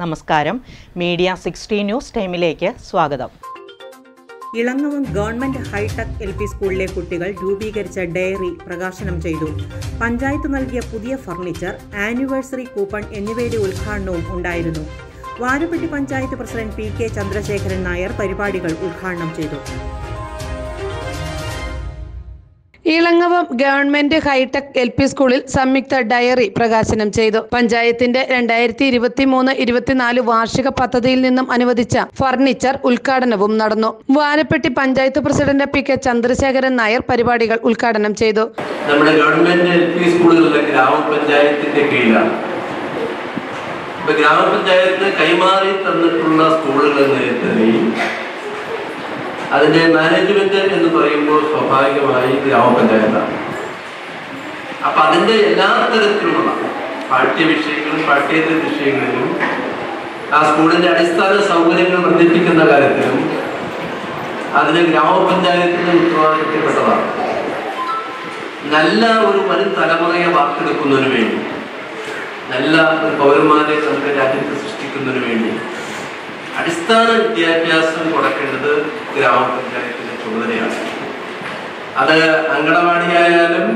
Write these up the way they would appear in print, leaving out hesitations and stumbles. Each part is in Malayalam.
നമസ്കാരം. മീഡിയ 60 ന്യൂസ് ടൈമിലേക്ക് സ്വാഗതം. ഇളങ്ങവം ഗവൺമെന്റ് ഹൈടെക് LP സ്കൂളിലെ കുട്ടികൾ രൂപീകരിച്ച ഡയറി പ്രകാശനം ചെയ്തു. പഞ്ചായത്ത് നൽകിയ പുതിയ ഫർണിച്ചർ, ആനിവേഴ്സറി കൂപ്പൺ എന്നിവയുടെ ഉദ്ഘാടനവും ഉണ്ടായിരുന്നു. വാരപ്പെട്ടി പഞ്ചായത്ത് പ്രസിഡന്റ് PK ചന്ദ്രശേഖരൻ നായർ പരിപാടികൾ ഉദ്ഘാടനം ചെയ്തു. ഇളങ്ങവം ഗവൺമെന്റ് ഹൈടെക് LP സ്കൂളിൽ സംയുക്ത ഡയറി പ്രകാശനം ചെയ്തു. പഞ്ചായത്തിന്റെ 2023-24 വാർഷിക പദ്ധതിയിൽ നിന്നും അനുവദിച്ച ഫർണിച്ചർ ഉദ്ഘാടനവും നടന്നു. വാരപ്പെട്ടി പഞ്ചായത്ത് പ്രസിഡന്റ് PK ചന്ദ്രശേഖരൻ നായർ പരിപാടികൾ ഉദ്ഘാടനം ചെയ്തു. നമ്മുടെ ഗവൺമെന്റ് LP സ്കൂളുകളിലെ ഗ്രാമപഞ്ചായത്തിന്റെ കീഴിലാണ്. ഗ്രാമപഞ്ചായത്തിന് കൈമാറി തന്നിട്ടുള്ള സ്കൂളുകൾ അതിന്റെ മാനേജ്മെന്റ് എന്ന് പറയുമ്പോൾ സ്വാഭാവികമായി ഗ്രാമപഞ്ചായത്താണ്. അപ്പൊ അതിന്റെ എല്ലാ തരത്തിലുള്ള പാഠ്യവിഷയങ്ങളും പാഠ്യേതര വിഷയങ്ങളിലും ആ സ്കൂളിന്റെ അടിസ്ഥാന സൗകര്യങ്ങൾ വർദ്ധിപ്പിക്കുന്ന കാര്യത്തിലും അതിന് ഗ്രാമപഞ്ചായത്തിന്റെ ഉത്തരവാദിത്തപ്പെട്ടതാണ്. നല്ല ഒരു വരും തലമുറയെ വാർത്തെടുക്കുന്നതിന് വേണ്ടി, നല്ല ഒരു പൗരന്മാരെ നമ്മുടെ രാജ്യത്ത് സൃഷ്ടിക്കുന്നതിന് വേണ്ടി അടിസ്ഥാന വിദ്യാഭ്യാസം കൊടുക്കേണ്ടത് ഗ്രാമപഞ്ചായത്തിന്റെ ചുമതലയാണ്. അത് അങ്കണവാടിയായാലും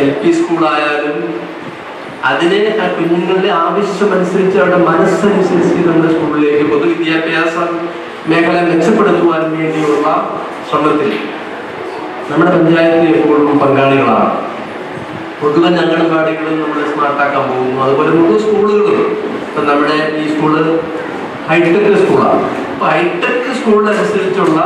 LP സ്കൂളായാലും അതിനെ ആ കുഞ്ഞുങ്ങളുടെ ആവശ്യമനുസരിച്ച് അവരുടെ മനസ്സനുസരിച്ച് നമ്മുടെ സ്കൂളിലേക്ക് പൊതുവിദ്യാഭ്യാസ മേഖല മെച്ചപ്പെടുത്തുവാൻ വേണ്ടിയുള്ള ശ്രമത്തിൽ നമ്മുടെ പഞ്ചായത്ത് എപ്പോഴും പങ്കാളികളാണ്. മുഴുവൻ അങ്കണവാടികളും നമ്മൾ സ്മാർട്ടാക്കാൻ പോകുന്നു. അതുപോലെ മുഴുവൻ സ്കൂളുകളും ഇപ്പം നമ്മുടെ ഈ സ്കൂള് ഹൈടെക് സ്കൂളാണ്. അപ്പൊ ഹൈടെക് സ്കൂളിനനുസരിച്ചുള്ള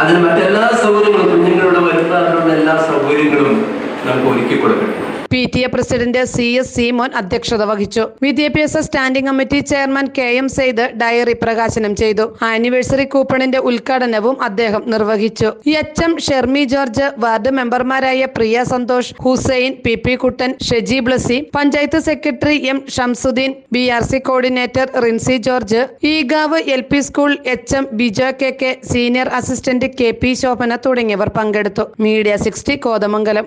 അതിന് മറ്റെല്ലാ സൗകര്യങ്ങളും കുഞ്ഞുങ്ങളുടെ വരുന്ന അതിനുള്ള എല്ലാ സൗകര്യങ്ങളും നമുക്ക് ഒരുക്കി കൊടുക്കണം. PTA പ്രസിഡന്റ് CS സീമോൻ അധ്യക്ഷത വഹിച്ചു. വിദ്യാഭ്യാസ standing committee chairman KM Sayed diary പ്രകാശനം ചെയ്തു. ആനിവേഴ്സറി കൂപ്പണിന്റെ ഉദ്ഘാടനവും അദ്ദേഹം നിർവഹിച്ചു. HM ഷെർമി ജോർജ്, വാർഡ് മെമ്പർമാരായ Priya Santhosh, Hussain, PP Kuttan, Sheji Blessy, panchayat secretary M Shamsuddin, BRC coordinator Rincy George, ഈഗാവ് LP school HM Bijo KK, senior assistant KP Shobhana തുടങ്ങിയവർ പങ്കെടുത്തു. മീഡിയ 60 കോതമംഗലം.